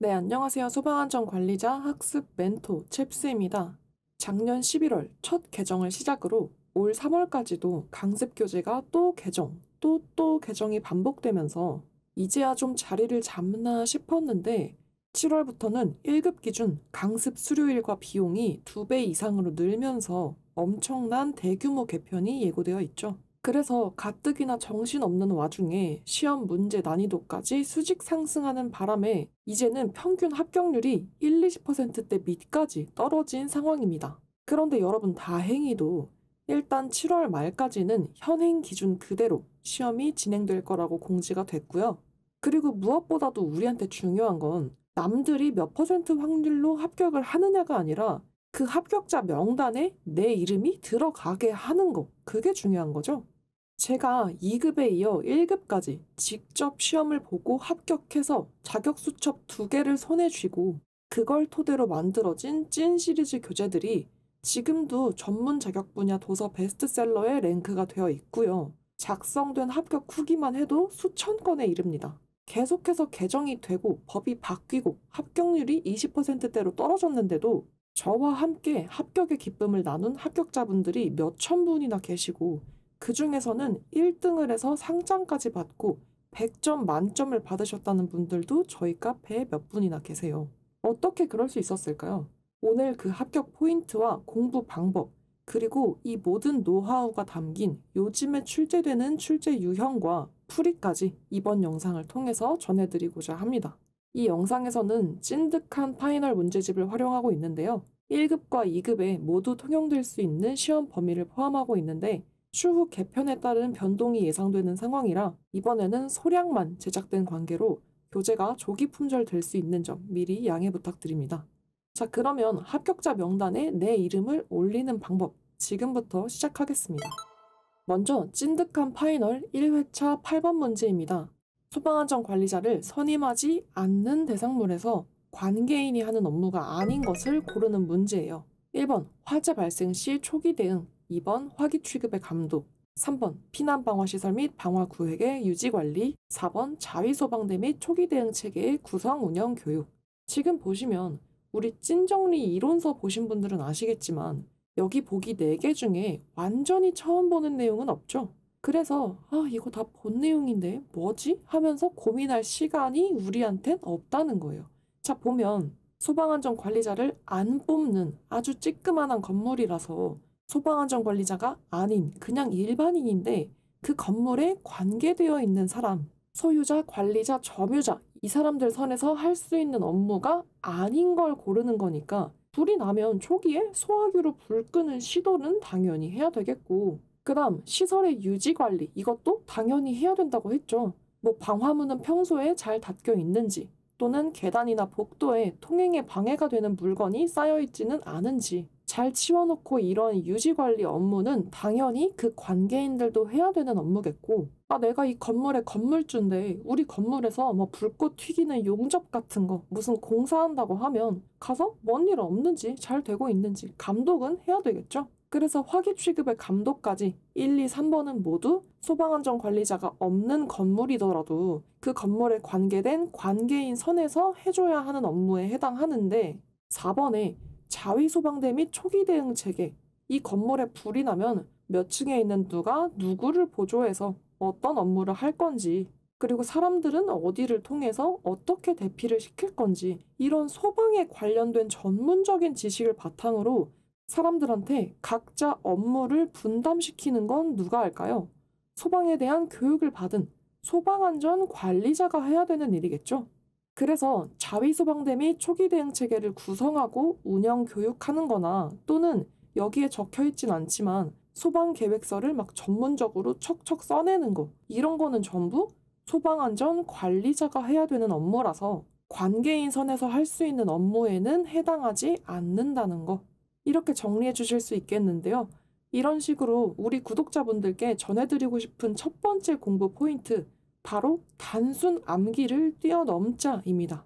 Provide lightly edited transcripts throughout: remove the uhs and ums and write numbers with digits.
네, 안녕하세요. 소방안전관리자 학습 멘토 챕스입니다. 작년 11월 첫 개정을 시작으로 올 3월까지도 강습 교재가 또 개정, 또 개정이 반복되면서 이제야 좀 자리를 잡나 싶었는데 7월부터는 1급 기준 강습 수료일과 비용이 2배 이상으로 늘면서 엄청난 대규모 개편이 예고되어 있죠. 그래서 가뜩이나 정신없는 와중에 시험 문제 난이도까지 수직 상승하는 바람에 이제는 평균 합격률이 1-20%대 밑까지 떨어진 상황입니다. 그런데 여러분, 다행히도 일단 7월 말까지는 현행 기준 그대로 시험이 진행될 거라고 공지가 됐고요. 그리고 무엇보다도 우리한테 중요한 건 남들이 몇 퍼센트 확률로 합격을 하느냐가 아니라 그 합격자 명단에 내 이름이 들어가게 하는 거, 그게 중요한 거죠. 제가 2급에 이어 1급까지 직접 시험을 보고 합격해서 자격수첩 2개를 손에 쥐고 그걸 토대로 만들어진 찐 시리즈 교재들이 지금도 전문 자격 분야 도서 베스트셀러에 랭크가 되어 있고요. 작성된 합격 후기만 해도 수천 건에 이릅니다. 계속해서 개정이 되고 법이 바뀌고 합격률이 20%대로 떨어졌는데도 저와 함께 합격의 기쁨을 나눈 합격자분들이 몇천 분이나 계시고 그 중에서는 1등을 해서 상장까지 받고 100점 만점을 받으셨다는 분들도 저희 카페에 몇 분이나 계세요. 어떻게 그럴 수 있었을까요? 오늘 그 합격 포인트와 공부 방법, 그리고 이 모든 노하우가 담긴 요즘에 출제되는 출제 유형과 풀이까지 이번 영상을 통해서 전해드리고자 합니다. 이 영상에서는 찐득한 파이널 문제집을 활용하고 있는데요. 1급과 2급에 모두 통용될 수 있는 시험 범위를 포함하고 있는데 추후 개편에 따른 변동이 예상되는 상황이라 이번에는 소량만 제작된 관계로 교재가 조기 품절될 수 있는 점 미리 양해 부탁드립니다. 자, 그러면 합격자 명단에 내 이름을 올리는 방법 지금부터 시작하겠습니다. 먼저 찐득한 파이널 1회차 8번 문제입니다. 소방안전관리자를 선임하지 않는 대상물에서 관계인이 하는 업무가 아닌 것을 고르는 문제예요. 1번 화재 발생 시 초기 대응, 2번 화기 취급의 감독, 3번 피난방화시설 및 방화구획의 유지관리, 4번 자위소방대 및 초기 대응 체계의 구성 운영 교육. 지금 보시면 우리 찐정리 이론서 보신 분들은 아시겠지만 여기 보기 4개 중에 완전히 처음 보는 내용은 없죠. 그래서 이거 다 본 내용인데 뭐지? 하면서 고민할 시간이 우리한텐 없다는 거예요. 자, 보면 소방안전관리자를 안 뽑는 아주 찌끄만한 건물이라서 소방안전관리자가 아닌 그냥 일반인인데 그 건물에 관계되어 있는 사람, 소유자, 관리자, 점유자, 이 사람들 선에서 할 수 있는 업무가 아닌 걸 고르는 거니까 불이 나면 초기에 소화기로 불 끄는 시도는 당연히 해야 되겠고, 그 다음 시설의 유지 관리, 이것도 당연히 해야 된다고 했죠. 뭐 방화문은 평소에 잘 닫혀 있는지, 또는 계단이나 복도에 통행에 방해가 되는 물건이 쌓여 있지는 않은지 잘 치워놓고, 이런 유지관리 업무는 당연히 그 관계인들도 해야 되는 업무겠고, 내가 이 건물의 건물주인데 우리 건물에서 뭐 불꽃 튀기는 용접 같은 거 무슨 공사한다고 하면 가서 뭔 일 없는지 잘 되고 있는지 감독은 해야 되겠죠. 그래서 화기 취급의 감독까지 1, 2, 3번은 모두 소방안전관리자가 없는 건물이더라도 그 건물에 관계된 관계인 선에서 해줘야 하는 업무에 해당하는데, 4번에 자위소방대 및 초기 대응 체계, 이 건물에 불이 나면 몇 층에 있는 누가 누구를 보조해서 어떤 업무를 할 건지, 그리고 사람들은 어디를 통해서 어떻게 대피를 시킬 건지, 이런 소방에 관련된 전문적인 지식을 바탕으로 사람들한테 각자 업무를 분담시키는 건 누가 할까요? 소방에 대한 교육을 받은 소방안전 관리자가 해야 되는 일이겠죠. 그래서 자위소방대 및 초기 대응 체계를 구성하고 운영 교육하는 거나, 또는 여기에 적혀 있진 않지만 소방 계획서를 막 전문적으로 척척 써내는 거, 이런 거는 전부 소방안전 관리자가 해야 되는 업무라서 관계인 선에서 할 수 있는 업무에는 해당하지 않는다는 거, 이렇게 정리해 주실 수 있겠는데요. 이런 식으로 우리 구독자분들께 전해드리고 싶은 첫 번째 공부 포인트, 바로 단순 암기를 뛰어넘자입니다.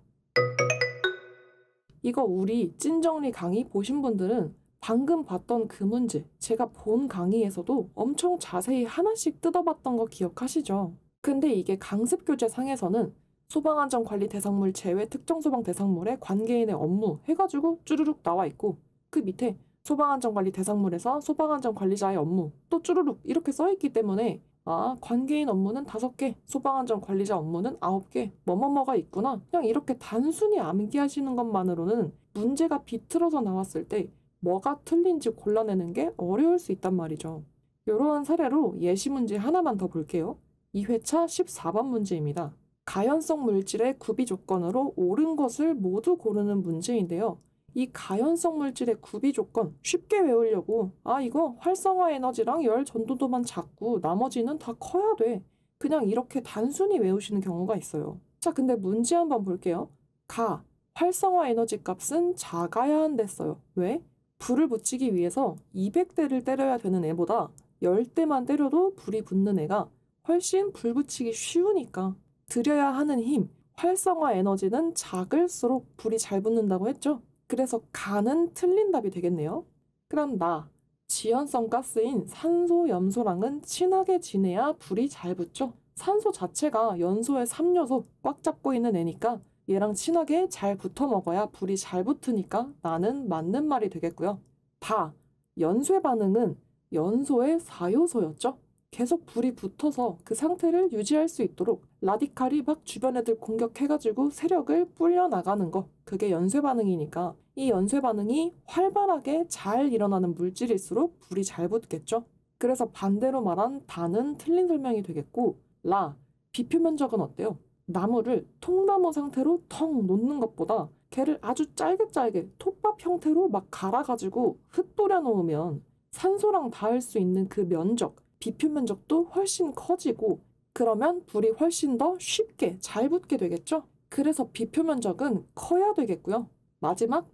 이거 우리 찐정리 강의 보신 분들은 방금 봤던 그 문제, 제가 본 강의에서도 엄청 자세히 하나씩 뜯어봤던 거 기억하시죠? 근데 이게 강습 교재 상에서는 소방안전관리 대상물 제외 특정 소방 대상물의 관계인의 업무 해가지고 쭈루룩 나와 있고, 그 밑에 소방안전관리 대상물에서 소방안전관리자의 업무 또 쭈루룩 이렇게 써 있기 때문에 관계인 업무는 5개, 소방안전관리자 업무는 9개, 뭐뭐뭐가 있구나. 그냥 이렇게 단순히 암기하시는 것만으로는 문제가 비틀어서 나왔을 때 뭐가 틀린지 골라내는 게 어려울 수 있단 말이죠. 이러한 사례로 예시 문제 하나만 더 볼게요. 2회차 14번 문제입니다. 가연성 물질의 구비 조건으로 옳은 것을 모두 고르는 문제인데요. 이 가연성 물질의 구비 조건 쉽게 외우려고 이거 활성화 에너지랑 열 전도도만 작고 나머지는 다 커야 돼. 그냥 이렇게 단순히 외우시는 경우가 있어요. 자, 근데 문제 한번 볼게요. 활성화 에너지 값은 작아야 한댔어요. 왜? 불을 붙이기 위해서 200대를 때려야 되는 애보다 10대만 때려도 불이 붙는 애가 훨씬 불 붙이기 쉬우니까 들여야 하는 힘, 활성화 에너지는 작을수록 불이 잘 붙는다고 했죠? 그래서 가는 틀린 답이 되겠네요. 그럼 지연성 가스인 산소, 염소랑은 친하게 지내야 불이 잘 붙죠? 산소 자체가 연소의 3요소 꽉 잡고 있는 애니까 얘랑 친하게 잘 붙어 먹어야 불이 잘 붙으니까 나는 맞는 말이 되겠고요. 연쇄 반응은 연소의 4요소였죠? 계속 불이 붙어서 그 상태를 유지할 수 있도록 라디칼이 막 주변 애들 공격해가지고 세력을 불려나가는 거, 그게 연쇄 반응이니까 이 연쇄 반응이 활발하게 잘 일어나는 물질일수록 불이 잘 붙겠죠. 그래서 반대로 말한 다는 틀린 설명이 되겠고, 비표 면적은 어때요? 나무를 통나무 상태로 텅 놓는 것보다 걔를 아주 짧게 톱밥 형태로 막 갈아가지고 흩뿌려 놓으면 산소랑 닿을 수 있는 그 면적, 비표 면적도 훨씬 커지고, 그러면 불이 훨씬 더 쉽게 잘 붙게 되겠죠? 그래서 비표 면적은 커야 되겠고요. 마지막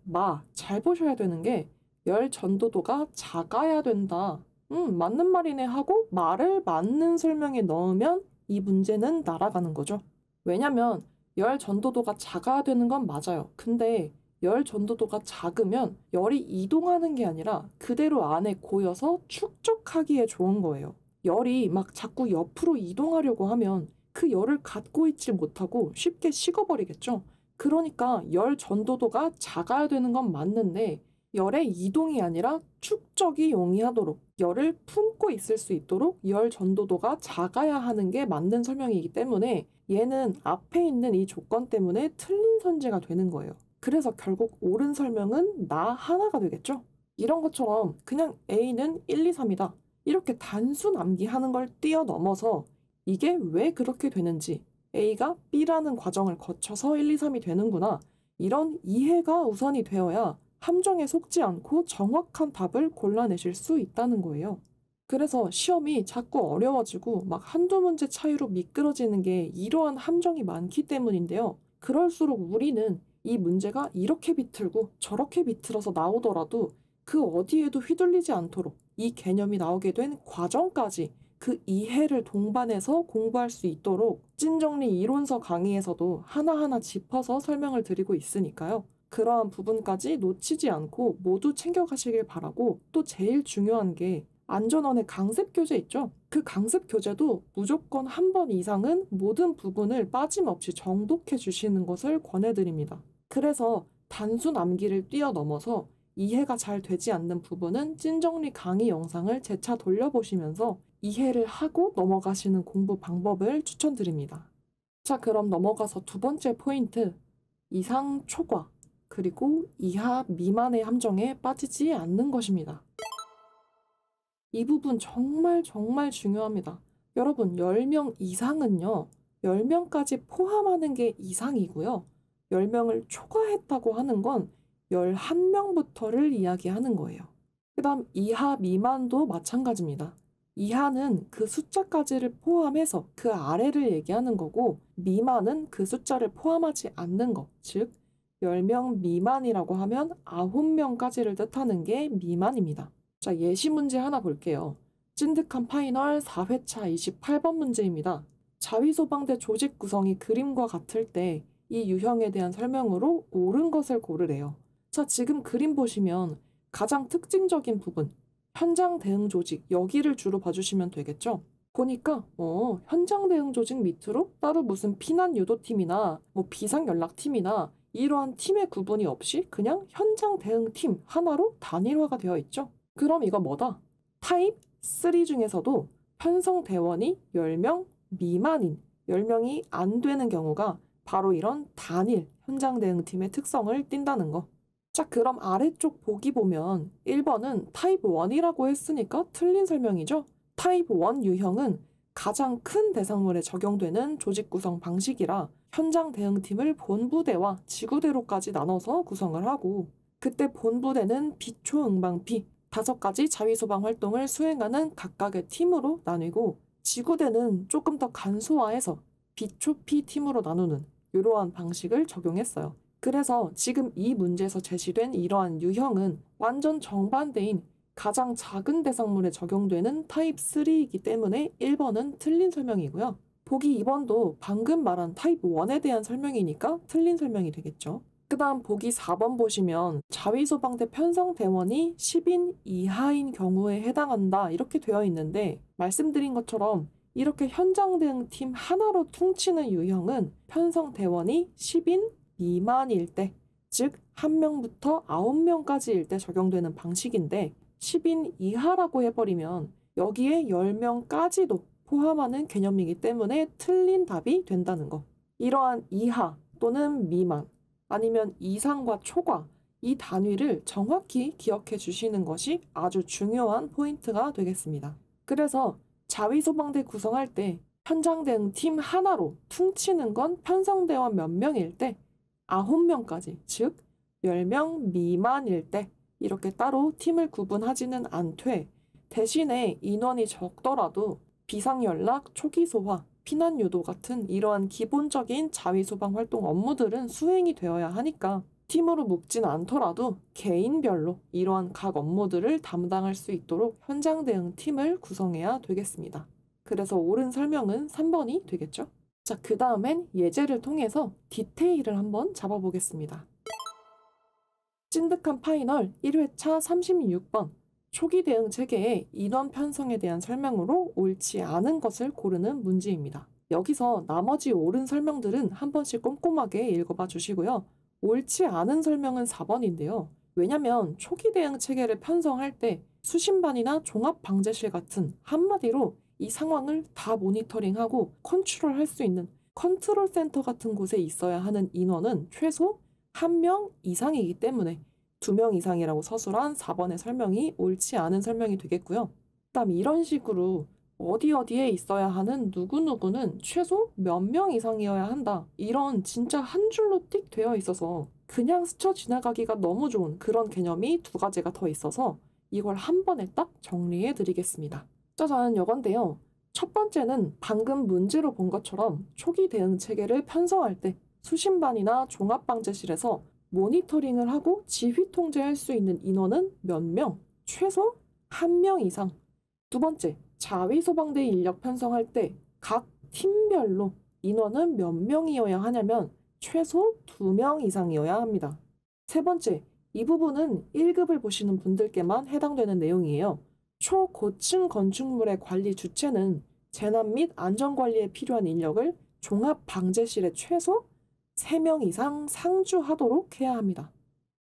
잘 보셔야 되는 게 열 전도도가 작아야 된다. 맞는 말이네 하고 말을 맞는 설명에 넣으면 이 문제는 날아가는 거죠. 왜냐면 열 전도도가 작아야 되는 건 맞아요. 근데 열 전도도가 작으면 열이 이동하는 게 아니라 그대로 안에 고여서 축적하기에 좋은 거예요. 열이 막 자꾸 옆으로 이동하려고 하면 그 열을 갖고 있지 못하고 쉽게 식어버리겠죠. 그러니까 열 전도도가 작아야 되는 건 맞는데 열의 이동이 아니라 축적이 용이하도록 열을 품고 있을 수 있도록 열 전도도가 작아야 하는 게 맞는 설명이기 때문에 얘는 앞에 있는 이 조건 때문에 틀린 선지가 되는 거예요. 그래서 결국 옳은 설명은 하나가 되겠죠. 이런 것처럼 그냥 A는 1, 2, 3이다. 이렇게 단순 암기하는 걸 뛰어넘어서 이게 왜 그렇게 되는지, A가 B라는 과정을 거쳐서 1, 2, 3이 되는구나. 이런 이해가 우선이 되어야 함정에 속지 않고 정확한 답을 골라내실 수 있다는 거예요. 그래서 시험이 자꾸 어려워지고 막 한두 문제 차이로 미끄러지는 게 이러한 함정이 많기 때문인데요. 그럴수록 우리는 이 문제가 이렇게 비틀고 저렇게 비틀어서 나오더라도 그 어디에도 휘둘리지 않도록 이 개념이 나오게 된 과정까지 그 이해를 동반해서 공부할 수 있도록 찐정리 이론서 강의에서도 하나하나 짚어서 설명을 드리고 있으니까요. 그러한 부분까지 놓치지 않고 모두 챙겨가시길 바라고, 또 제일 중요한 게 안전원의 강습 교재 있죠? 그 강습 교재도 무조건 한 번 이상은 모든 부분을 빠짐없이 정독해 주시는 것을 권해드립니다. 그래서 단순 암기를 뛰어넘어서 이해가 잘 되지 않는 부분은 찐정리 강의 영상을 재차 돌려보시면서 이해를 하고 넘어가시는 공부 방법을 추천드립니다. 자, 그럼 넘어가서 두 번째 포인트, 이상 초과 그리고 이하 미만의 함정에 빠지지 않는 것입니다. 이 부분 정말 중요합니다. 여러분, 10명 이상은요, 10명까지 포함하는 게 이상이고요. 10명을 초과했다고 하는 건 11명부터를 이야기하는 거예요. 그 다음 이하 미만도 마찬가지입니다. 이하는 그 숫자까지를 포함해서 그 아래를 얘기하는 거고, 미만은 그 숫자를 포함하지 않는 것, 즉 10명 미만이라고 하면 9명까지를 뜻하는 게 미만입니다. 자, 예시 문제 하나 볼게요. 찐득한 파이널 4회차 28번 문제입니다. 자위소방대 조직 구성이 그림과 같을 때 이 유형에 대한 설명으로 옳은 것을 고르래요. 자, 지금 그림 보시면 가장 특징적인 부분, 현장 대응 조직, 여기를 주로 봐주시면 되겠죠? 보니까 현장 대응 조직 밑으로 따로 무슨 피난 유도팀이나 뭐 비상 연락팀이나 이러한 팀의 구분이 없이 그냥 현장 대응팀 하나로 단일화가 되어 있죠. 그럼 이거 뭐다? 타입 3 중에서도 편성 대원이 10명 미만인 10명이 안 되는 경우가 바로 이런 단일 현장 대응팀의 특성을 띈다는 거. 자, 그럼 아래쪽 보기 보면 1번은 타입 1이라고 했으니까 틀린 설명이죠. 타입 1 유형은 가장 큰 대상물에 적용되는 조직 구성 방식이라 현장 대응팀을 본부대와 지구대로까지 나눠서 구성을 하고, 그때 본부대는 비초응방피 5가지 자위소방 활동을 수행하는 각각의 팀으로 나뉘고, 지구대는 조금 더 간소화해서 비초피 팀으로 나누는 이러한 방식을 적용했어요. 그래서 지금 이 문제에서 제시된 이러한 유형은 완전 정반대인 가장 작은 대상물에 적용되는 타입 3이기 때문에 1번은 틀린 설명이고요. 보기 2번도 방금 말한 타입 1에 대한 설명이니까 틀린 설명이 되겠죠. 그 다음 보기 4번 보시면 자위소방대 편성대원이 10인 이하인 경우에 해당한다 이렇게 되어 있는데, 말씀드린 것처럼 이렇게 현장 대응팀 하나로 퉁치는 유형은 편성대원이 10인 미만일 때, 즉 1명부터 9명까지일 때 적용되는 방식인데, 10인 이하라고 해버리면 여기에 10명까지도 포함하는 개념이기 때문에 틀린 답이 된다는 거. 이러한 이하 또는 미만 아니면 이상과 초과, 이 단위를 정확히 기억해 주시는 것이 아주 중요한 포인트가 되겠습니다. 그래서 자위소방대 구성할 때 현장 대응팀 하나로 퉁치는 건 편성대원 몇 명일 때, 9명까지, 즉 10명 미만일 때 이렇게 따로 팀을 구분하지는 않되, 대신에 인원이 적더라도 비상연락, 초기소화, 피난유도 같은 이러한 기본적인 자위소방 활동 업무들은 수행이 되어야 하니까 팀으로 묶진 않더라도 개인별로 이러한 각 업무들을 담당할 수 있도록 현장 대응 팀을 구성해야 되겠습니다. 그래서 옳은 설명은 3번이 되겠죠? 자, 그 다음엔 예제를 통해서 디테일을 한번 잡아보겠습니다. 찐득한 파이널 1회차 36번 초기 대응 체계의 인원 편성에 대한 설명으로 옳지 않은 것을 고르는 문제입니다. 여기서 나머지 옳은 설명들은 한 번씩 꼼꼼하게 읽어봐 주시고요. 옳지 않은 설명은 4번인데요. 왜냐면 초기 대응 체계를 편성할 때 수신반이나 종합방제실 같은, 한마디로 이 상황을 다 모니터링하고 컨트롤할 수 있는 컨트롤 센터 같은 곳에 있어야 하는 인원은 최소 1명 이상이기 때문에 2명 이상이라고 서술한 4번의 설명이 옳지 않은 설명이 되겠고요. 그다음 이런 식으로 어디에 있어야 하는 누구누구는 최소 몇 명 이상이어야 한다, 이런 진짜 한 줄로 띡 되어 있어서 그냥 스쳐 지나가기가 너무 좋은 그런 개념이 2가지가 더 있어서 이걸 한 번에 딱 정리해 드리겠습니다. 짜잔, 요건데요. 첫 번째는 방금 문제로 본 것처럼 초기 대응 체계를 편성할 때 수신반이나 종합방제실에서 모니터링을 하고 지휘 통제할 수 있는 인원은 몇 명? 최소 1명 이상. 두 번째, 자위소방대 인력 편성할 때 각 팀별로 인원은 몇 명이어야 하냐면 최소 2명 이상이어야 합니다. 세 번째, 이 부분은 1급을 보시는 분들께만 해당되는 내용이에요. 초고층 건축물의 관리 주체는 재난 및 안전관리에 필요한 인력을 종합방제실에 최소 3명 이상 상주하도록 해야 합니다.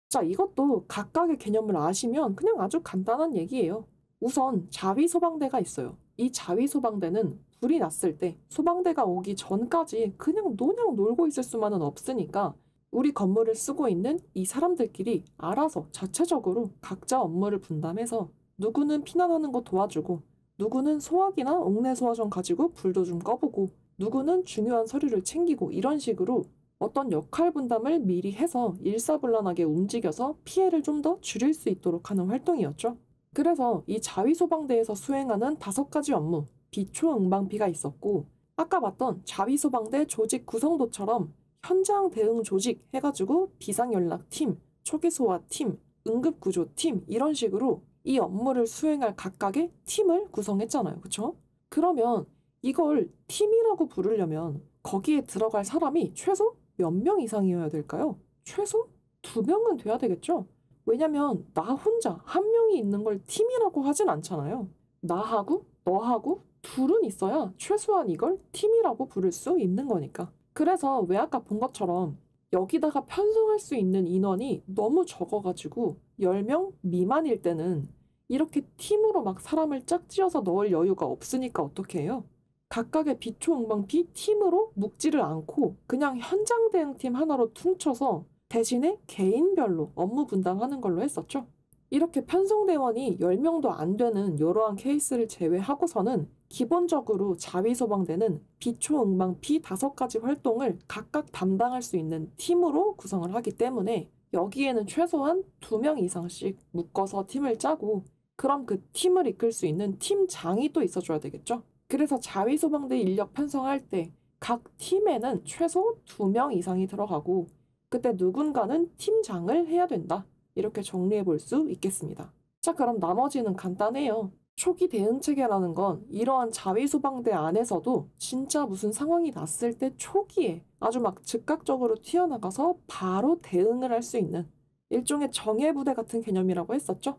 자, 이것도 각각의 개념을 아시면 그냥 아주 간단한 얘기예요. 우선 자위소방대가 있어요. 이 자위소방대는 불이 났을 때 소방대가 오기 전까지 그냥 놀고 있을 수만은 없으니까 우리 건물을 쓰고 있는 이 사람들끼리 알아서 자체적으로 각자 업무를 분담해서 누구는 피난하는 거 도와주고, 누구는 소화기나 옥내 소화전 가지고 불도 좀 꺼보고, 누구는 중요한 서류를 챙기고, 이런 식으로 어떤 역할 분담을 미리 해서 일사불란하게 움직여서 피해를 좀 더 줄일 수 있도록 하는 활동이었죠. 그래서 이 자위소방대에서 수행하는 5가지 업무, 비초응방피가 있었고, 아까 봤던 자위소방대 조직 구성도처럼 현장 대응 조직 해가지고 비상연락팀, 초기소화팀, 응급구조팀, 이런 식으로 이 업무를 수행할 각각의 팀을 구성했잖아요. 그쵸? 그러면 이걸 팀이라고 부르려면 거기에 들어갈 사람이 최소 몇 명 이상이어야 될까요? 최소 2명은 돼야 되겠죠? 왜냐면 나 혼자 1명이 있는 걸 팀이라고 하진 않잖아요. 나하고 너하고 둘은 있어야 최소한 이걸 팀이라고 부를 수 있는 거니까. 그래서 왜 아까 본 것처럼 여기다가 편성할 수 있는 인원이 너무 적어가지고 10명 미만일 때는 이렇게 팀으로 막 사람을 짝지어서 넣을 여유가 없으니까 어떻게 해요? 각각의 비초응방피 팀으로 묶지를 않고 그냥 현장 대응팀 하나로 퉁쳐서 대신에 개인별로 업무 분담하는 걸로 했었죠. 이렇게 편성대원이 10명도 안 되는 이러한 케이스를 제외하고서는 기본적으로 자위소방대는 비초응방피 5가지 활동을 각각 담당할 수 있는 팀으로 구성을 하기 때문에 여기에는 최소한 2명 이상씩 묶어서 팀을 짜고 그럼 그 팀을 이끌 수 있는 팀장이 또 있어줘야 되겠죠. 그래서 자위소방대 인력 편성할 때 각 팀에는 최소 2명 이상이 들어가고 그때 누군가는 팀장을 해야 된다. 이렇게 정리해 볼 수 있겠습니다. 자, 그럼 나머지는 간단해요. 초기 대응 체계라는 건 이러한 자위소방대 안에서도 진짜 무슨 상황이 났을 때 초기에 아주 막 즉각적으로 튀어나가서 바로 대응을 할 수 있는 일종의 정예부대 같은 개념이라고 했었죠.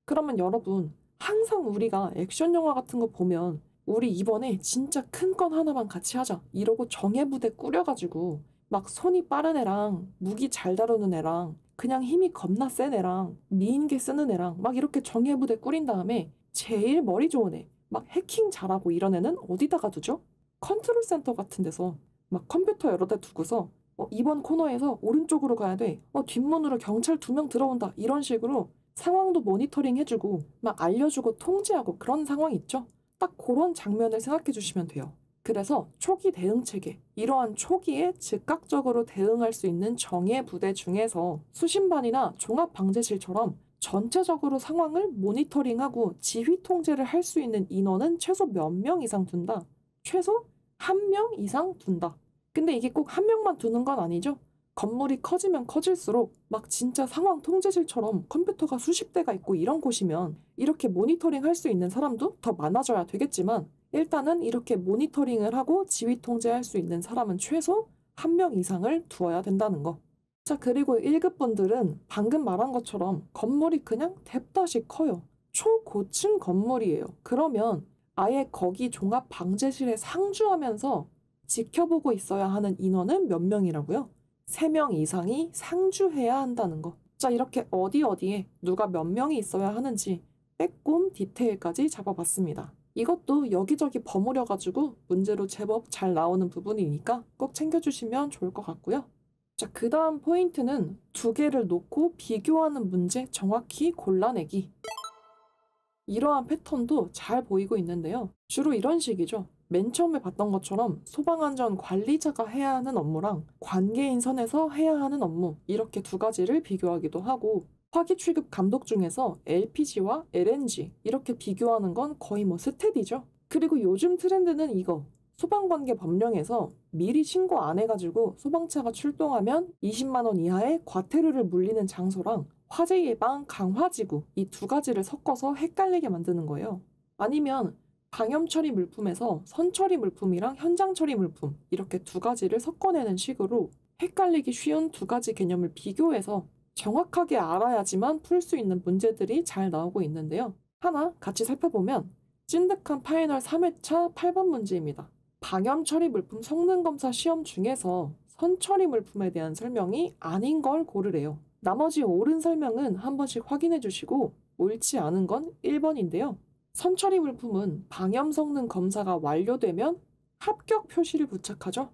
그러면 여러분, 항상 우리가 액션 영화 같은 거 보면 우리 이번에 진짜 큰 건 하나만 같이 하자 이러고 정예부대 꾸려가지고 막 손이 빠른 애랑 무기 잘 다루는 애랑 그냥 힘이 겁나 센 애랑 미인계 쓰는 애랑 막 이렇게 정예부대 꾸린 다음에 제일 머리 좋은 애, 막 해킹 잘하고 이런 애는 어디다가 두죠? 컨트롤 센터 같은 데서 막 컴퓨터 여러 대 두고서 이번 코너에서 오른쪽으로 가야 돼. 뒷문으로 경찰 2명 들어온다. 이런 식으로 상황도 모니터링 해주고 막 알려주고 통제하고 그런 상황 있죠? 딱 그런 장면을 생각해 주시면 돼요. 그래서 초기 대응 체계, 이러한 초기에 즉각적으로 대응할 수 있는 정예 부대 중에서 수신반이나 종합방재실처럼 전체적으로 상황을 모니터링하고 지휘 통제를 할 수 있는 인원은 최소 몇 명 이상 둔다. 최소 1명 이상 둔다. 근데 이게 꼭 1명만 두는 건 아니죠. 건물이 커지면 커질수록 막 진짜 상황 통제실처럼 컴퓨터가 수십 대가 있고 이런 곳이면 이렇게 모니터링 할 수 있는 사람도 더 많아져야 되겠지만 일단은 이렇게 모니터링을 하고 지휘 통제할 수 있는 사람은 최소 1명 이상을 두어야 된다는 거. 자, 그리고 1급 분들은 방금 말한 것처럼 건물이 그냥 뎁다시 커요. 초고층 건물이에요. 그러면 아예 거기 종합방재실에 상주하면서 지켜보고 있어야 하는 인원은 몇 명이라고요? 3명 이상이 상주해야 한다는 거. 자, 이렇게 어디에 누가 몇 명이 있어야 하는지 빼꼼 디테일까지 잡아봤습니다. 이것도 여기저기 버무려가지고 문제로 제법 잘 나오는 부분이니까 꼭 챙겨주시면 좋을 것 같고요. 자, 그 다음 포인트는 2개를 놓고 비교하는 문제 정확히 골라내기. 이러한 패턴도 잘 보이고 있는데요. 주로 이런 식이죠. 맨 처음에 봤던 것처럼 소방안전 관리자가 해야 하는 업무랑 관계인 선에서 해야 하는 업무 이렇게 2가지를 비교하기도 하고 화기 출급 감독 중에서 LPG와 LNG 이렇게 비교하는 건 거의 뭐 스탯이죠. 그리고 요즘 트렌드는 이거. 소방관계 법령에서 미리 신고 안 해가지고 소방차가 출동하면 20만 원 이하의 과태료를 물리는 장소랑 화재 예방 강화지구 이 2가지를 섞어서 헷갈리게 만드는 거예요. 아니면 방염 처리 물품에서 선 처리 물품이랑 현장 처리 물품 이렇게 2가지를 섞어내는 식으로 헷갈리기 쉬운 2가지 개념을 비교해서 정확하게 알아야지만 풀 수 있는 문제들이 잘 나오고 있는데요. 하나 같이 살펴보면 찐득한 파이널 3회차 8번 문제입니다. 방염 처리 물품 성능 검사 시험 중에서 선 처리 물품에 대한 설명이 아닌 걸 고르래요. 나머지 옳은 설명은 한 번씩 확인해 주시고 옳지 않은 건 1번인데요. 선 처리 물품은 방염 성능 검사가 완료되면 합격 표시를 부착하죠.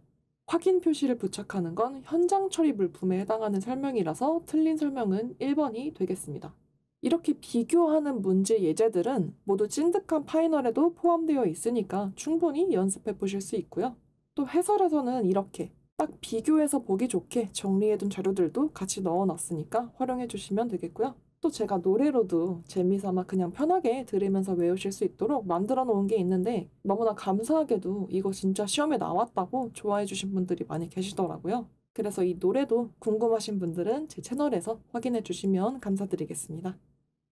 확인 표시를 부착하는 건 현장 처리 물품에 해당하는 설명이라서 틀린 설명은 1번이 되겠습니다. 이렇게 비교하는 문제 예제들은 모두 찐득한 파이널에도 포함되어 있으니까 충분히 연습해 보실 수 있고요. 또 해설에서는 이렇게 딱 비교해서 보기 좋게 정리해둔 자료들도 같이 넣어놨으니까 활용해 주시면 되겠고요. 또 제가 노래로도 재미삼아 그냥 편하게 들으면서 외우실 수 있도록 만들어 놓은 게 있는데 너무나 감사하게도 이거 진짜 시험에 나왔다고 좋아해 주신 분들이 많이 계시더라고요. 그래서 이 노래도 궁금하신 분들은 제 채널에서 확인해 주시면 감사드리겠습니다.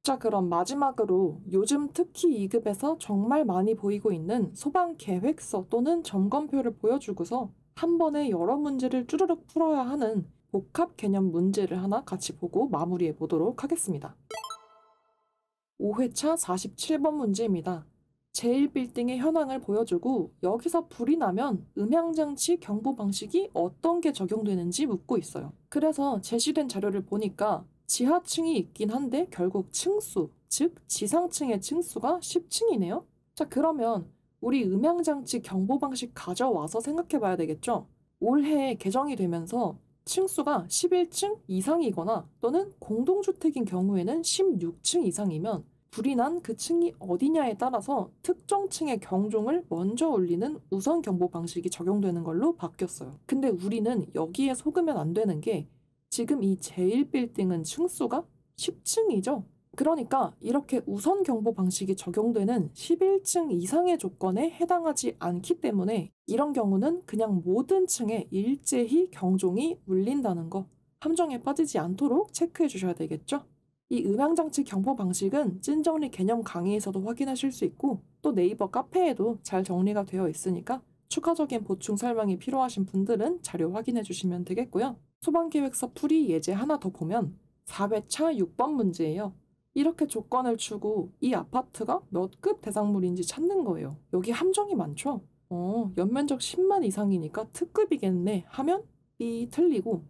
자, 그럼 마지막으로 요즘 특히 2급에서 정말 많이 보이고 있는 소방 계획서 또는 점검표를 보여주고서 한 번에 여러 문제를 쭈르륵 풀어야 하는 복합 개념 문제를 하나 같이 보고 마무리해 보도록 하겠습니다. 5회차 47번 문제입니다. 제1빌딩의 현황을 보여주고 여기서 불이 나면 음향장치 경보 방식이 어떤 게 적용되는지 묻고 있어요. 그래서 제시된 자료를 보니까 지하층이 있긴 한데 결국 층수, 즉 지상층의 층수가 10층이네요. 자, 그러면 우리 음향장치 경보 방식 가져와서 생각해 봐야 되겠죠? 올해 개정이 되면서 층수가 11층 이상이거나 또는 공동주택인 경우에는 16층 이상이면 불이 난 그 층이 어디냐에 따라서 특정 층의 경종을 먼저 울리는 우선 경보 방식이 적용되는 걸로 바뀌었어요. 근데 우리는 여기에 속으면 안 되는 게 지금 이 제1빌딩은 층수가 10층이죠. 그러니까 이렇게 우선 경보 방식이 적용되는 11층 이상의 조건에 해당하지 않기 때문에 이런 경우는 그냥 모든 층에 일제히 경종이 울린다는 거 함정에 빠지지 않도록 체크해 주셔야 되겠죠. 이 음향장치 경보 방식은 찐정리 개념 강의에서도 확인하실 수 있고 또 네이버 카페에도 잘 정리가 되어 있으니까 추가적인 보충 설명이 필요하신 분들은 자료 확인해 주시면 되겠고요. 소방계획서 풀이 예제 하나 더 보면 4회차 6번 문제예요. 이렇게 조건을 주고 이 아파트가 몇 급 대상물인지 찾는 거예요. 여기 함정이 많죠? 연면적 10만 이상이니까 특급이겠네 하면 B 틀리고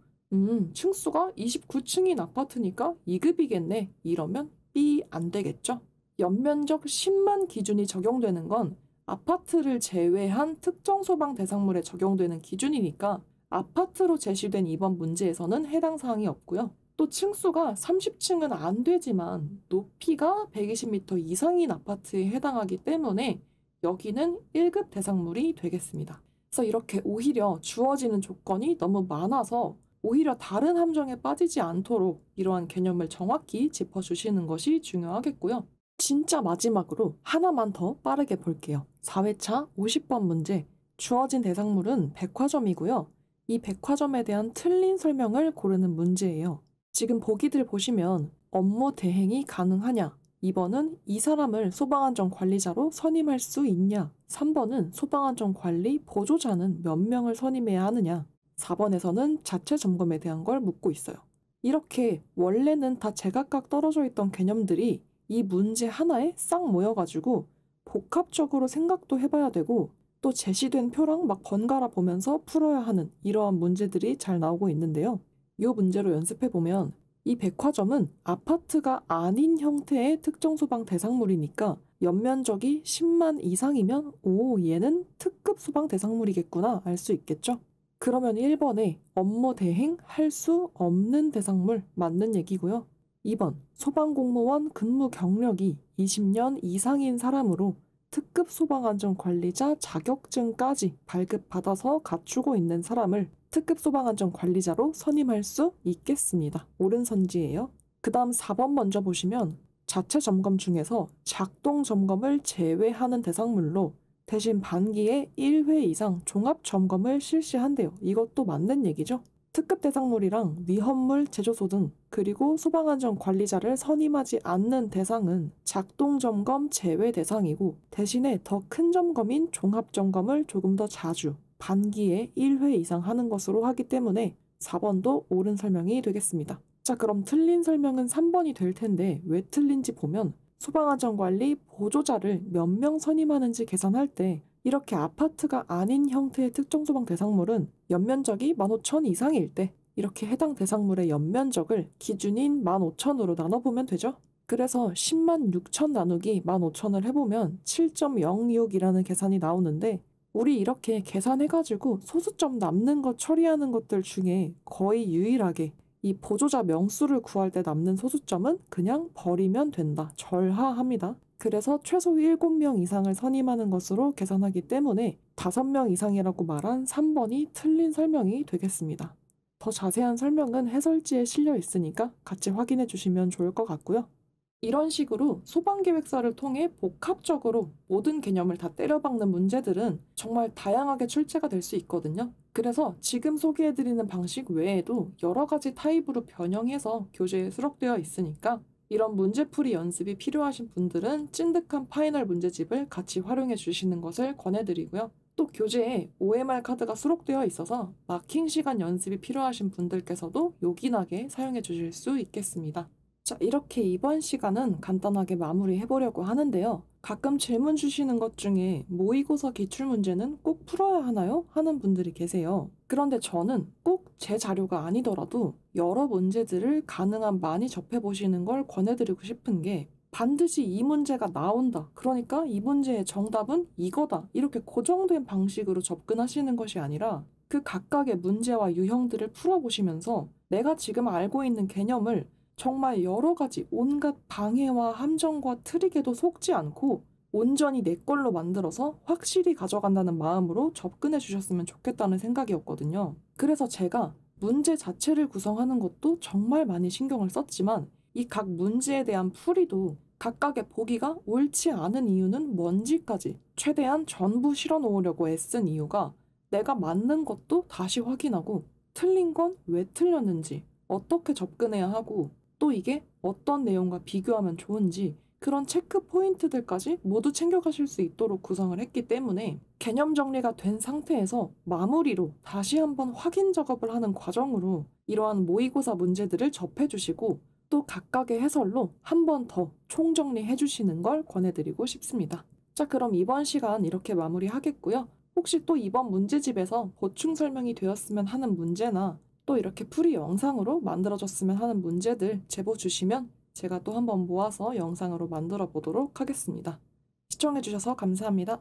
층수가 29층인 아파트니까 2급이겠네 이러면 B 안 되겠죠? 연면적 10만 기준이 적용되는 건 아파트를 제외한 특정 소방 대상물에 적용되는 기준이니까 아파트로 제시된 이번 문제에서는 해당 사항이 없고요. 또 층수가 30층은 안 되지만 높이가 120m 이상인 아파트에 해당하기 때문에 여기는 1급 대상물이 되겠습니다. 그래서 이렇게 오히려 주어지는 조건이 너무 많아서 오히려 다른 함정에 빠지지 않도록 이러한 개념을 정확히 짚어주시는 것이 중요하겠고요. 진짜 마지막으로 하나만 더 빠르게 볼게요. 4회차 50번 문제. 주어진 대상물은 백화점이고요. 이 백화점에 대한 틀린 설명을 고르는 문제예요. 지금 보기들 보시면 업무 대행이 가능하냐? 2번은 이 사람을 소방안전관리자로 선임할 수 있냐? 3번은 소방안전관리 보조자는 몇 명을 선임해야 하느냐? 4번에서는 자체 점검에 대한 걸 묻고 있어요. 이렇게 원래는 다 제각각 떨어져 있던 개념들이 이 문제 하나에 싹 모여가지고 복합적으로 생각도 해봐야 되고 또 제시된 표랑 막 번갈아 보면서 풀어야 하는 이러한 문제들이 잘 나오고 있는데요. 이 문제로 연습해보면 이 백화점은 아파트가 아닌 형태의 특정 소방 대상물이니까 연면적이 10만 이상이면 오, 얘는 특급 소방 대상물이겠구나 알 수 있겠죠? 그러면 1번에 업무 대행 할 수 없는 대상물 맞는 얘기고요. 2번 소방공무원 근무 경력이 20년 이상인 사람으로 특급 소방안전관리자 자격증까지 발급받아서 갖추고 있는 사람을 특급 소방안전관리자로 선임할 수 있겠습니다. 옳은 선지예요. 그 다음 4번 먼저 보시면 자체 점검 중에서 작동 점검을 제외하는 대상물로 대신 반기에 1회 이상 종합 점검을 실시한대요. 이것도 맞는 얘기죠. 특급 대상물이랑 위험물 제조소 등 그리고 소방안전관리자를 선임하지 않는 대상은 작동점검 제외 대상이고 대신에 더 큰 점검인 종합점검을 조금 더 자주 반기에 1회 이상 하는 것으로 하기 때문에 4번도 옳은 설명이 되겠습니다. 자, 그럼 틀린 설명은 3번이 될 텐데 왜 틀린지 보면 소방안전관리 보조자를 몇 명 선임하는지 계산할 때 이렇게 아파트가 아닌 형태의 특정 소방 대상물은 연면적이 15,000 이상일 때 이렇게 해당 대상물의 연면적을 기준인 15,000으로 나눠보면 되죠. 그래서 10만 6천 나누기 15,000을 해보면 7.06이라는 계산이 나오는데 우리 이렇게 계산해가지고 소수점 남는 것 처리하는 것들 중에 거의 유일하게 이 보조자 명수를 구할 때 남는 소수점은 그냥 버리면 된다. 절하합니다. 그래서 최소 7명 이상을 선임하는 것으로 계산하기 때문에 5명 이상이라고 말한 3번이 틀린 설명이 되겠습니다. 더 자세한 설명은 해설지에 실려 있으니까 같이 확인해 주시면 좋을 것 같고요. 이런 식으로 소방계획서를 통해 복합적으로 모든 개념을 다 때려박는 문제들은 정말 다양하게 출제가 될 수 있거든요. 그래서 지금 소개해드리는 방식 외에도 여러 가지 타입으로 변형해서 교재에 수록되어 있으니까 이런 문제풀이 연습이 필요하신 분들은 찐득한 파이널 문제집을 같이 활용해 주시는 것을 권해드리고요. 또 교재에 OMR 카드가 수록되어 있어서 마킹 시간 연습이 필요하신 분들께서도 요긴하게 사용해 주실 수 있겠습니다. 자, 이렇게 이번 시간은 간단하게 마무리해 보려고 하는데요. 가끔 질문 주시는 것 중에 모의고사 기출문제는 꼭 풀어야 하나요? 하는 분들이 계세요. 그런데 저는 꼭 제 자료가 아니더라도 여러 문제들을 가능한 많이 접해 보시는 걸 권해드리고 싶은 게, 반드시 이 문제가 나온다, 그러니까 이 문제의 정답은 이거다, 이렇게 고정된 방식으로 접근하시는 것이 아니라 그 각각의 문제와 유형들을 풀어보시면서 내가 지금 알고 있는 개념을 정말 여러 가지 온갖 방해와 함정과 트릭에도 속지 않고 온전히 내 걸로 만들어서 확실히 가져간다는 마음으로 접근해 주셨으면 좋겠다는 생각이었거든요. 그래서 제가 문제 자체를 구성하는 것도 정말 많이 신경을 썼지만, 이 각 문제에 대한 풀이도 각각의 보기가 옳지 않은 이유는 뭔지까지 최대한 전부 실어 놓으려고 애쓴 이유가, 내가 맞는 것도 다시 확인하고 틀린 건 왜 틀렸는지, 어떻게 접근해야 하고, 또 이게 어떤 내용과 비교하면 좋은지, 그런 체크 포인트들까지 모두 챙겨가실 수 있도록 구성을 했기 때문에, 개념 정리가 된 상태에서 마무리로 다시 한번 확인 작업을 하는 과정으로 이러한 모의고사 문제들을 접해주시고 또 각각의 해설로 한 번 더 총정리해 주시는 걸 권해드리고 싶습니다. 자, 그럼 이번 시간 이렇게 마무리하겠고요. 혹시 또 이번 문제집에서 보충 설명이 되었으면 하는 문제나 또 이렇게 풀이 영상으로 만들어졌으면 하는 문제들 제보 주시면 제가 또 한번 모아서 영상으로 만들어 보도록 하겠습니다. 시청해주셔서 감사합니다.